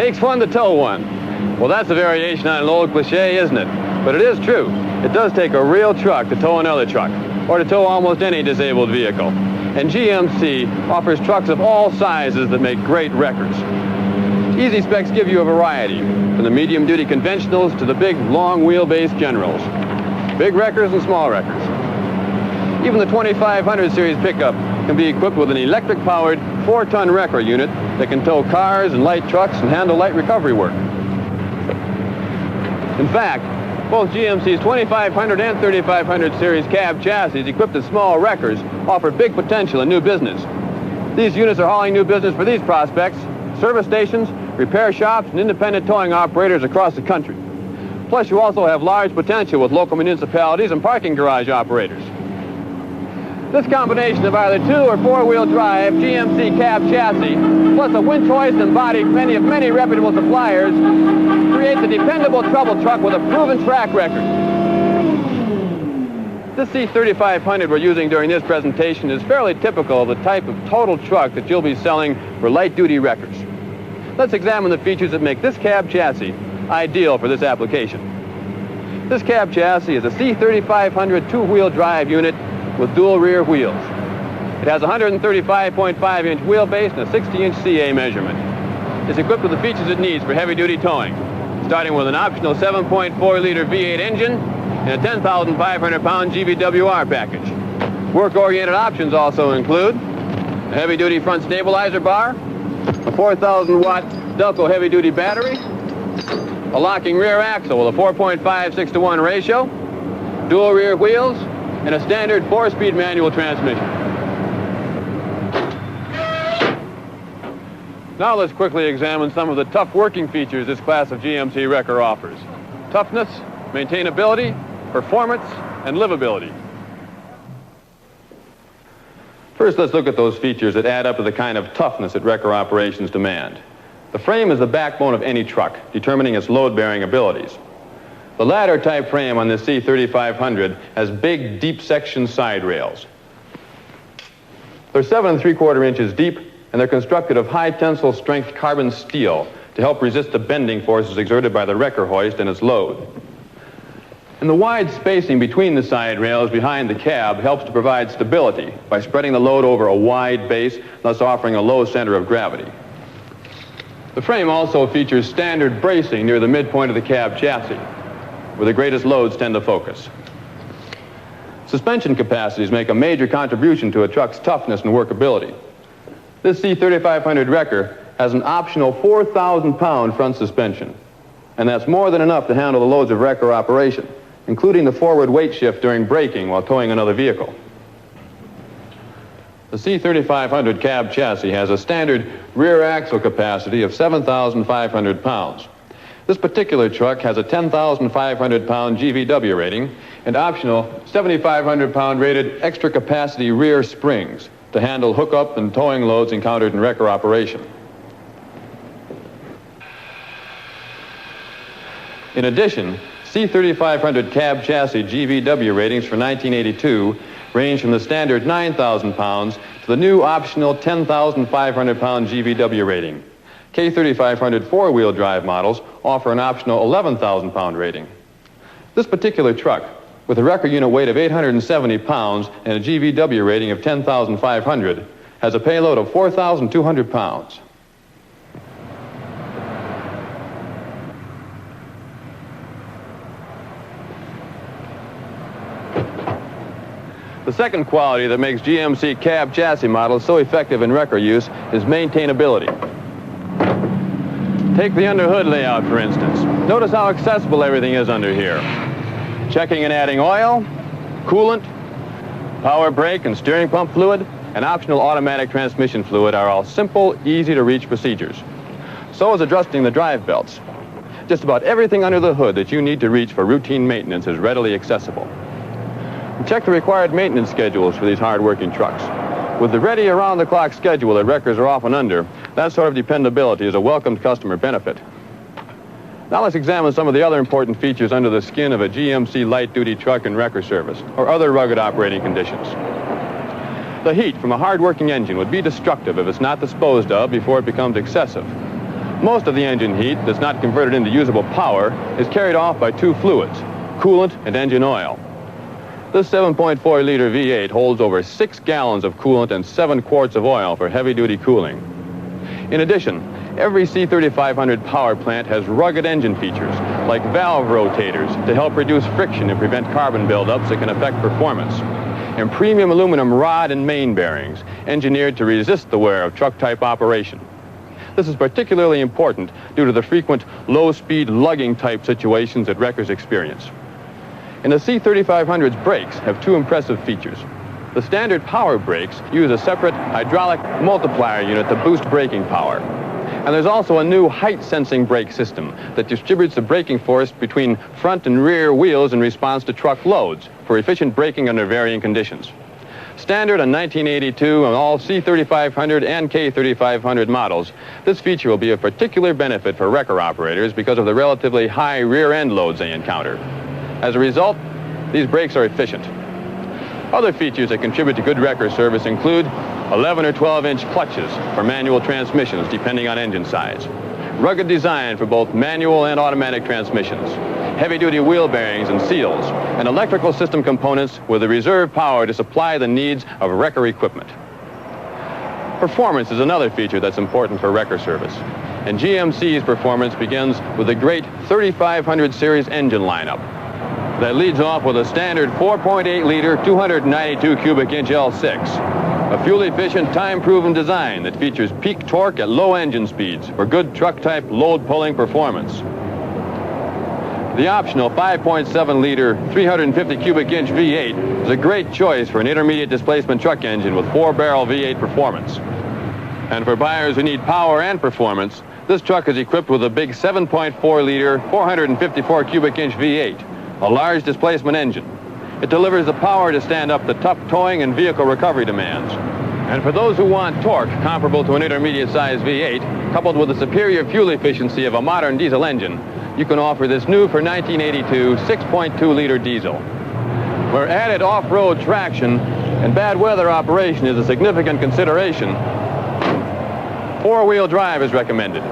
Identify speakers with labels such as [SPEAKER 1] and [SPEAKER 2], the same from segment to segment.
[SPEAKER 1] takes one to tow one. Well, that's a variation on an old cliche, isn't it? But it is true. It does take a real truck to tow another truck, or to tow almost any disabled vehicle. And GMC offers trucks of all sizes that make great wreckers. Easy Specs give you a variety, from the medium-duty conventionals to the big, long wheelbase generals. Big wreckers and small wreckers. Even the 2500 series pickup can be equipped with an electric-powered 4-ton wrecker unit that can tow cars and light trucks and handle light recovery work. In fact, both GMC's 2500 and 3500 series cab chassis equipped with small wreckers offer big potential in new business. These units are hauling new business for these prospects, service stations, repair shops, and independent towing operators across the country. Plus, you also have large potential with local municipalities and parking garage operators. This combination of either 2- or 4-wheel drive GMC cab chassis, plus a winch hoist and body of many reputable suppliers, creates a dependable trouble truck with a proven track record. This C3500 we're using during this presentation is fairly typical of the type of total truck that you'll be selling for light-duty wreckers. Let's examine the features that make this cab chassis ideal for this application. This cab chassis is a C3500 2-wheel drive unit with dual rear wheels. It has a 135.5-inch wheelbase and a 60-inch CA measurement. It's equipped with the features it needs for heavy-duty towing, starting with an optional 7.4-liter V8 engine and a 10,500-pound GVWR package. Work-oriented options also include a heavy-duty front stabilizer bar, a 4,000-watt Delco heavy-duty battery, a locking rear axle with a 4.56-to-1 ratio, dual rear wheels, and a standard 4-speed manual transmission. Now let's quickly examine some of the tough working features this class of GMC wrecker offers. Toughness, maintainability, performance, and livability. First, let's look at those features that add up to the kind of toughness that wrecker operations demand. The frame is the backbone of any truck, determining its load-bearing abilities. The ladder-type frame on this C3500 has big, deep-section side rails. They're 7 3/4 inches deep, and they're constructed of high-tensile strength carbon steel to help resist the bending forces exerted by the wrecker hoist and its load. And the wide spacing between the side rails behind the cab helps to provide stability by spreading the load over a wide base, thus offering a low center of gravity. The frame also features standard bracing near the midpoint of the cab chassis, where the greatest loads tend to focus. Suspension capacities make a major contribution to a truck's toughness and workability. This C3500 wrecker has an optional 4,000-pound front suspension, and that's more than enough to handle the loads of wrecker operation, including the forward weight shift during braking while towing another vehicle. The C3500 cab chassis has a standard rear axle capacity of 7,500 pounds. This particular truck has a 10,500-pound GVW rating and optional 7,500-pound rated extra capacity rear springs to handle hookup and towing loads encountered in wrecker operation. In addition, C3500 cab chassis GVW ratings for 1982 range from the standard 9,000 pounds to the new optional 10,500-pound GVW rating. K3500 4-wheel drive models offer an optional 11,000-pound rating. This particular truck, with a wrecker unit weight of 870 pounds and a GVW rating of 10,500, has a payload of 4,200 pounds. The second quality that makes GMC cab chassis models so effective in wrecker use is maintainability. Take the underhood layout, for instance. Notice how accessible everything is under here. Checking and adding oil, coolant, power brake and steering pump fluid, and optional automatic transmission fluid are all simple, easy-to-reach procedures. So is adjusting the drive belts. Just about everything under the hood that you need to reach for routine maintenance is readily accessible. And check the required maintenance schedules for these hard-working trucks. With the ready around-the-clock schedule that wreckers are often under, that sort of dependability is a welcomed customer benefit. Now let's examine some of the other important features under the skin of a GMC light-duty truck and wrecker service, or other rugged operating conditions. The heat from a hard-working engine would be destructive if it's not disposed of before it becomes excessive. Most of the engine heat that's not converted into usable power is carried off by two fluids, coolant and engine oil. This 7.4-liter V8 holds over 6 gallons of coolant and 7 quarts of oil for heavy-duty cooling. In addition, every C3500 power plant has rugged engine features, like valve rotators to help reduce friction and prevent carbon buildups that can affect performance, and premium aluminum rod and main bearings, engineered to resist the wear of truck-type operation. This is particularly important due to the frequent low-speed lugging-type situations that wreckers experience. And the C3500's brakes have two impressive features. The standard power brakes use a separate hydraulic multiplier unit to boost braking power. And there's also a new height-sensing brake system that distributes the braking force between front and rear wheels in response to truck loads for efficient braking under varying conditions. Standard on 1982 on all C3500 and K3500 models, this feature will be of particular benefit for wrecker operators because of the relatively high rear-end loads they encounter. As a result, these brakes are efficient. Other features that contribute to good wrecker service include 11 or 12-inch clutches for manual transmissions, depending on engine size. Rugged design for both manual and automatic transmissions. Heavy-duty wheel bearings and seals, and electrical system components with the reserve power to supply the needs of wrecker equipment. Performance is another feature that's important for wrecker service. And GMC's performance begins with the great 3500 series engine lineup that leads off with a standard 4.8-liter, 292 cubic inch L6. A fuel-efficient, time-proven design that features peak torque at low engine speeds for good truck-type load-pulling performance. The optional 5.7-liter, 350 cubic inch V8 is a great choice for an intermediate displacement truck engine with 4-barrel V8 performance. And for buyers who need power and performance, this truck is equipped with a big 7.4-liter, 454 cubic inch V8. A large displacement engine. It delivers the power to stand up to tough towing and vehicle recovery demands. And for those who want torque comparable to an intermediate-sized V8, coupled with the superior fuel efficiency of a modern diesel engine, you can offer this new for 1982 6.2-liter diesel. Where added off-road traction and bad weather operation is a significant consideration, four-wheel drive is recommended.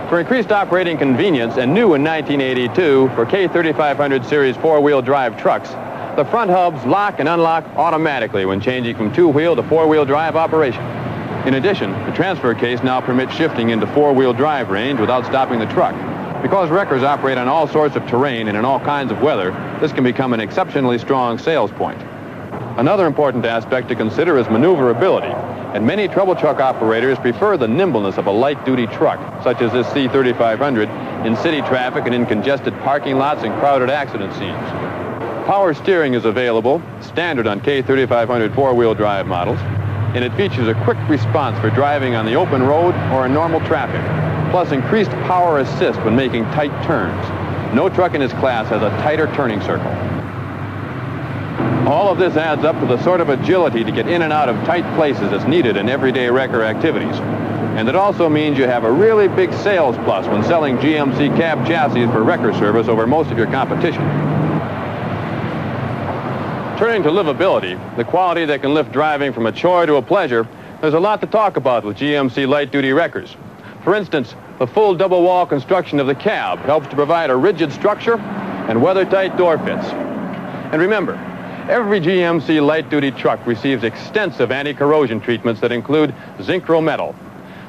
[SPEAKER 1] For increased operating convenience and new in 1982 for K3500 series four-wheel drive trucks, the front hubs lock and unlock automatically when changing from two-wheel to four-wheel drive operation. In addition, the transfer case now permits shifting into four-wheel drive range without stopping the truck. Because wreckers operate on all sorts of terrain and in all kinds of weather, this can become an exceptionally strong sales point. Another important aspect to consider is maneuverability. And many trouble truck operators prefer the nimbleness of a light-duty truck, such as this C3500, in city traffic and in congested parking lots and crowded accident scenes. Power steering is available, standard on K3500 four-wheel drive models, and it features a quick response for driving on the open road or in normal traffic, plus increased power assist when making tight turns. No truck in its class has a tighter turning circle. All of this adds up to the sort of agility to get in and out of tight places that's needed in everyday wrecker activities. And it also means you have a really big sales plus when selling GMC cab chassis for wrecker service over most of your competition. Turning to livability, the quality that can lift driving from a chore to a pleasure, there's a lot to talk about with GMC light-duty wreckers. For instance, the full double-wall construction of the cab helps to provide a rigid structure and weather-tight door fits. And remember, every GMC light-duty truck receives extensive anti-corrosion treatments that include zinc metal,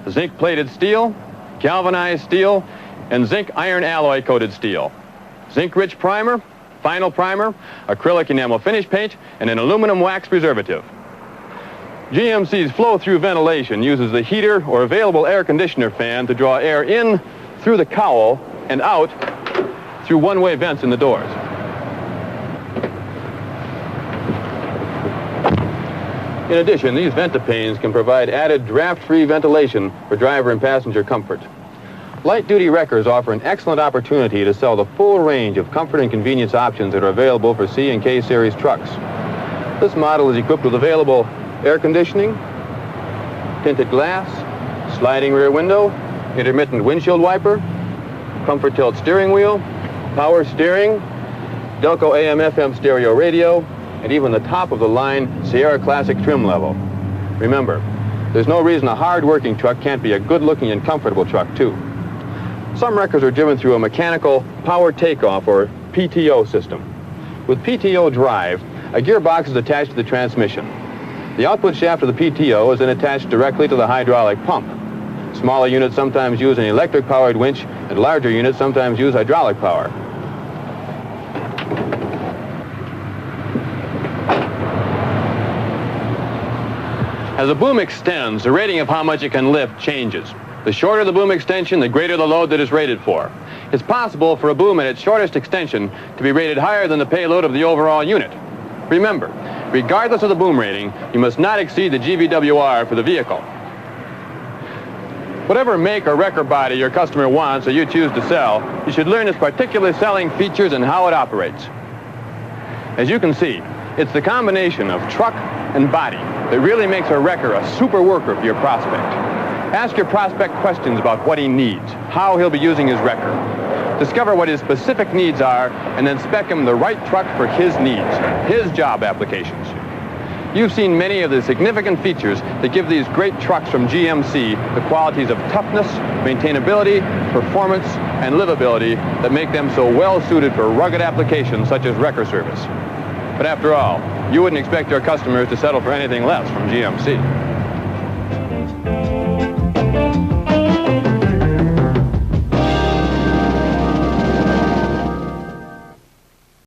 [SPEAKER 1] zinc-plated steel, galvanized steel, and zinc iron alloy-coated steel, zinc-rich primer, final primer, acrylic enamel finish paint, and an aluminum wax preservative. GMC's flow-through ventilation uses the heater or available air conditioner fan to draw air in through the cowl and out through one-way vents in the doors. In addition, these ventipanes can provide added draft-free ventilation for driver and passenger comfort. Light-duty wreckers offer an excellent opportunity to sell the full range of comfort and convenience options that are available for C and K series trucks. This model is equipped with available air conditioning, tinted glass, sliding rear window, intermittent windshield wiper, comfort tilt steering wheel, power steering, Delco AM/FM stereo radio, and even the top-of-the-line Sierra Classic trim level. Remember, there's no reason a hard-working truck can't be a good-looking and comfortable truck, too. Some wreckers are driven through a mechanical power takeoff or PTO system. With PTO drive, a gearbox is attached to the transmission. The output shaft of the PTO is then attached directly to the hydraulic pump. Smaller units sometimes use an electric-powered winch, and larger units sometimes use hydraulic power. As the boom extends, the rating of how much it can lift changes. The shorter the boom extension, the greater the load that is rated for. It's possible for a boom at its shortest extension to be rated higher than the payload of the overall unit. Remember, regardless of the boom rating, you must not exceed the GVWR for the vehicle. Whatever make or wrecker body your customer wants or you choose to sell, you should learn its particular selling features and how it operates. As you can see, it's the combination of truck and body that really makes a wrecker a super worker for your prospect. Ask your prospect questions about what he needs, how he'll be using his wrecker. Discover what his specific needs are, and then spec him the right truck for his needs, his job applications. You've seen many of the significant features that give these great trucks from GMC the qualities of toughness, maintainability, performance, and livability that make them so well suited for rugged applications such as wrecker service. But after all, you wouldn't expect your customers to settle for anything less from GMC.